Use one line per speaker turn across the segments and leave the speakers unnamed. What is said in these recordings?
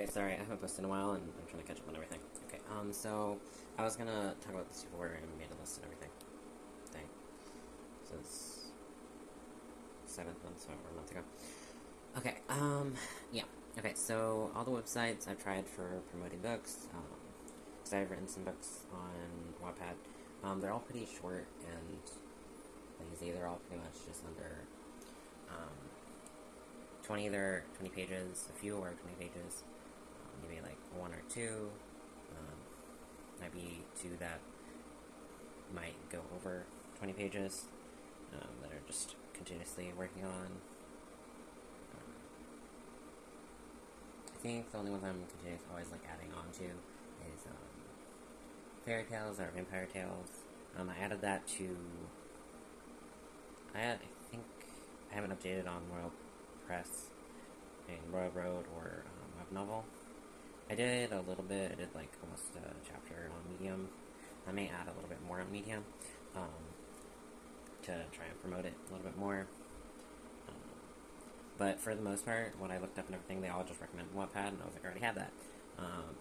sorry, I haven't posted in a while, and I'm trying to catch up on everything. Okay, so I was gonna talk about this before and made a list and everything. Thing. So it's 7th month, so over a month ago. Okay, yeah. Okay, so all the websites I've tried for promoting books, because I've written some books on Wattpad, they're all pretty short and lazy. They're all pretty much just under, 20 pages, a few are 20 pages, maybe like one or two, maybe two that might go over 20 pages, that are just continuously working on. I think the only ones I'm continuously always like adding on to is fairy tales or vampire tales. I added that to. I think I haven't updated on Royal Press and Royal Road or web novel. I did a little bit. I did like almost a chapter on Medium. I may add a little bit more on Medium to try and promote it a little bit more. But for the most part, when I looked up and everything, they all just recommend Wattpad, and I was like, I already have that.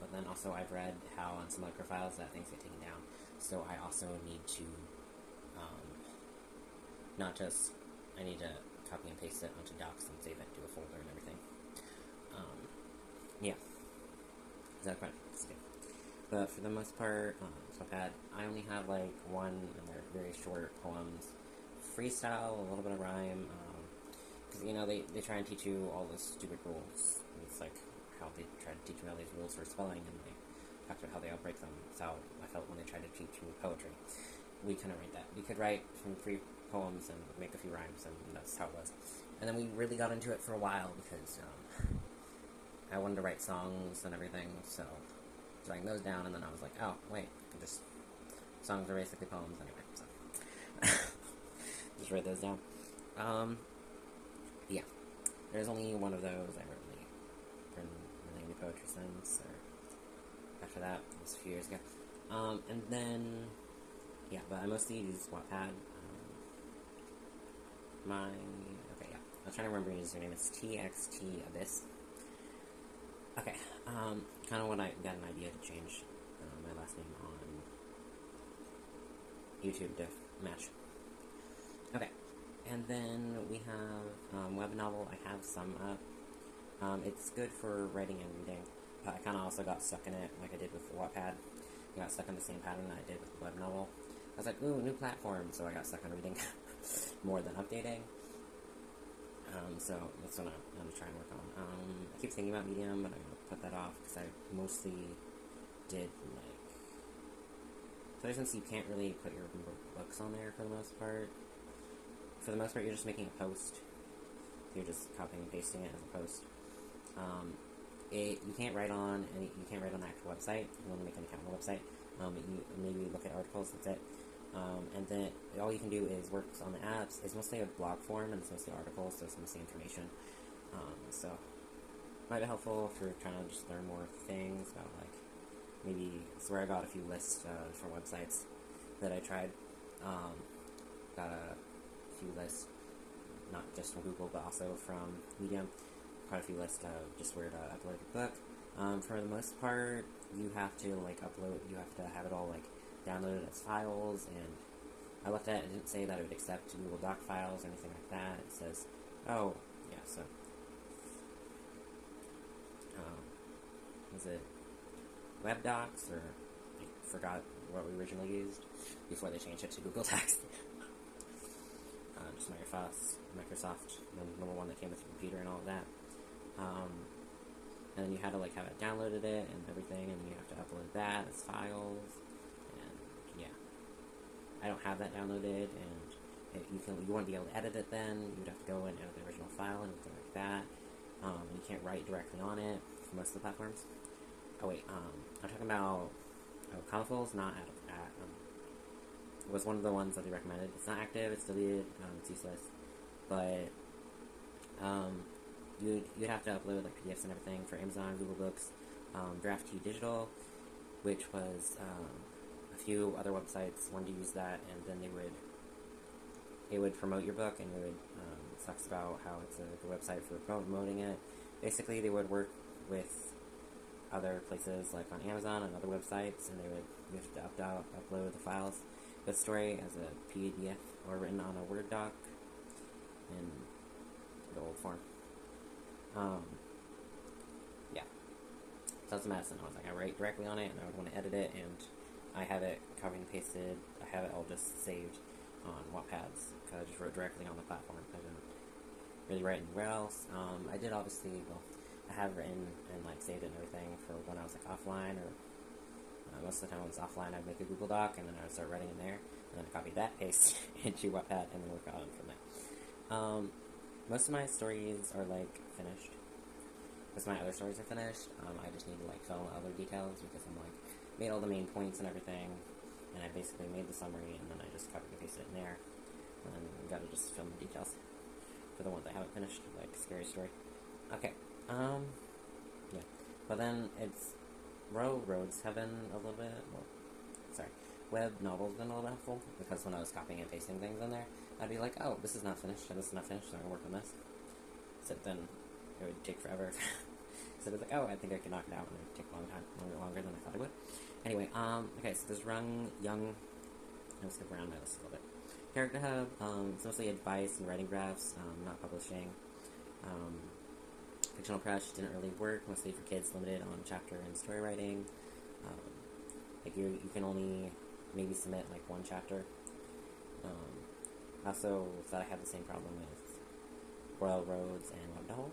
But then also I've read how on some other profiles that things get taken down, so I also need to, I need to copy and paste it onto Docs and save it to a folder and everything. Yeah. Is that quite good? But for the most part, Wattpad, I only have like one, and they're very short poems. Freestyle, a little bit of rhyme, because, they try and teach you all those stupid rules. And it's like how they try to teach me all these rules for spelling, and they talk about how they all break them. That's how I felt when they tried to teach me poetry. We couldn't write that. We could write some free poems and make a few rhymes, and that's how it was. And then we really got into it for a while, because I wanted to write songs and everything, so I was writing those down, and then I was like, oh, wait, songs are basically poems anyway, so just write those down. Yeah, there's only one of those I haven't really written any poetry since, or after that, it was a few years ago. And then, yeah, but I mostly use Wattpad. I was trying to remember his username. It's TXT Abyss. Okay, kind of when I got an idea to change my last name on YouTube to match. Okay, and then we have web novel. I have some up. It's good for writing and reading. I kind of also got stuck in it, like I did with Wattpad. I got stuck in the same pattern that I did with web novel. I was like, ooh, new platform, so I got stuck on reading more than updating. So that's what I'm going to try and work on. I keep thinking about Medium, but I'm going to put that off, because I mostly did, so since you can't really put your books on there for the most part, you're just making a post. You're just copying and pasting it as a post. You can't write on the actual website. You want to make an account on the website. You maybe look at articles. That's it. And then all you can do is work on the apps. It's mostly a blog form, and it's mostly articles, so it's mostly information. So it might be helpful if you're trying to just learn more things about, maybe it's where I got a few lists for websites that I tried. Got a few lists, not just from Google, but also from Medium. Quite a few lists of just where to upload your book. For the most part, you have to you have to have it all downloaded as files, and I looked at it, didn't say that it would accept Google Doc files or anything like that. It says, oh, yeah, so, was it Web Docs, or I forgot what we originally used before they changed it to Google Docs. Just Microsoft, the number one that came with your computer and all of that. And then you had to have it downloaded it and everything, and you have to upload that as files. I don't have that downloaded, and you wouldn't be able to edit it then. You would have to go and edit the original file and everything like that. You can't write directly on it for most of the platforms. Oh wait, I'm talking about Consoles, not was one of the ones that they recommended. It's not active, it's deleted, it's useless. But you'd have to upload PDFs and everything for Amazon, Google Books, Draft Digital, which was a few other websites wanted to use that, and then it would promote your book, and it would talks about how it's a good website for promoting it. Basically, they would work with other places like on Amazon and other websites, and you have to upload the files, the story as a PDF or written on a Word doc in the old form. Yeah, so that's a mess, and I was like, I write directly on it, and I would want to edit it, and I have it copied and pasted. I have it all just saved on Wattpads because I just wrote directly on the platform. I didn't really write anywhere else. I did obviously, well, I have written and like saved it and everything for when I was like offline, or most of the time when I was offline, I'd make a Google Doc and then I would start writing in there, and then copy that, paste into Wattpad, and then work on it from there. Most of my stories are like finished. Most of my other stories are finished. I just need to like fill in other details because I'm like made all the main points and everything, and I basically made the summary, and then I just copied and pasted it in there, and then you gotta just fill in the details for the ones I haven't finished, like Scary Story. Okay. Yeah. But then it's roads have been a little bit, web novels been a little helpful, because when I was copying and pasting things in there, I'd be like, oh, this is not finished, and this is not finished, so I'm gonna work on this. So then it would take forever. So it was like, oh, I think I can knock it out, and it would take a long time, longer than I thought it would. Anyway, okay, so there's Young, I'll skip around my list a little bit. Character Hub, it's mostly advice and writing drafts, not publishing. Fictional Press didn't really work, mostly for kids, limited on chapter and story writing. Like you can only maybe submit like one chapter. Also thought I had the same problem with Royal Roads and Webnovel.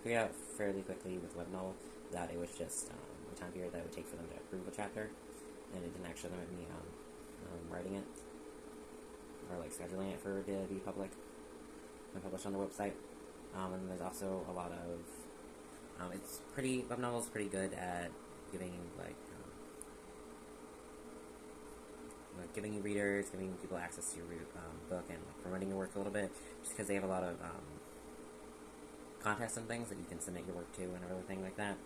Figured out fairly quickly with Webnovel that it was just the time period that it would take for them to approve a chapter, and it didn't actually limit me on writing it or like scheduling it for it to be public and published on the website. And there's also a lot of Webnovel's pretty good at giving giving you readers, giving people access to your book, and like, promoting your work a little bit, just because they have a lot of contests and things that you can submit your work to and everything like that.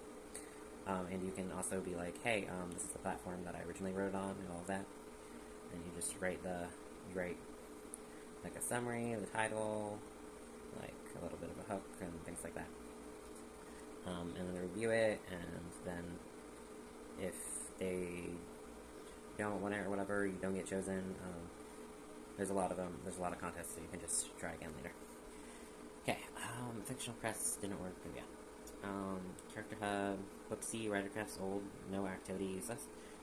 And you can also be like, hey, this is the platform that I originally wrote on and all of that. And you just write like a summary of the title, like a little bit of a hook and things like that. And then they review it, and then if they don't want it or whatever, you don't get chosen, there's a lot of them, there's a lot of contests, so you can just try again later. Okay, Fictional Press didn't work, but yeah. Character Hub, Whoopsie, Writercraft's old, no activities.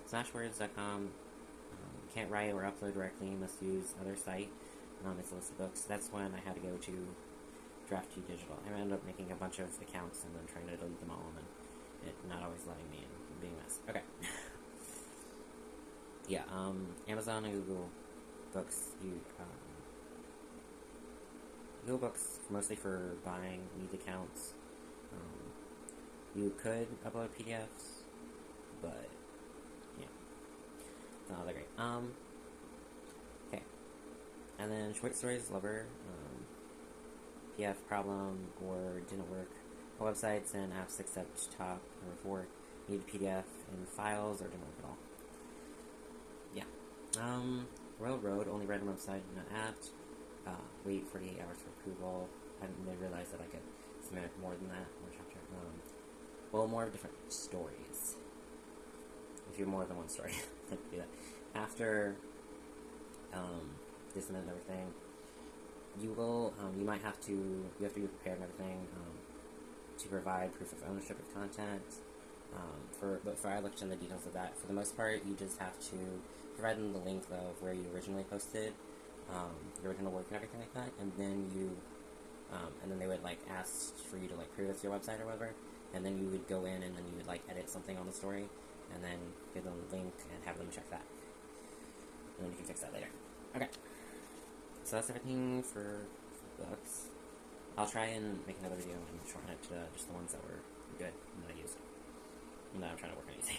Smashwords.com, can't write or upload directly, must use other site. It's a list of books. That's when I had to go to Draft to Digital. I ended up making a bunch of accounts and then trying to delete them all, and then it not always letting me and being a mess. Okay. Yeah, Amazon and Google Books, Google Books mostly for buying needs accounts. You could upload PDFs, but yeah, it's not that great. Okay, and then Short Stories Lover, PDF problem or didn't work. All websites and apps except Top number 4 needed PDF in files or didn't work at all. Yeah. Royal Road, only read on website, not apt. Wait 48 hours for approval. I didn't realize that I could submit more than that, more chapter. Well, more of different stories. If you have more than one story, you can do that. After this and everything, you might have to, you have to be prepared and everything to provide proof of ownership of content. But I looked in the details of that. For the most part, you just have to provide them the link of where you originally posted your original work and everything like that, and then and then they would like ask for you to like prove it's your website or whatever, and then you would go in and then you would like edit something on the story, and then give them the link and have them check that, and then you can fix that later. Okay, so that's everything for books. I'll try and make another video and shorten it to just the ones that were good and that I used, and that I'm trying to work on using.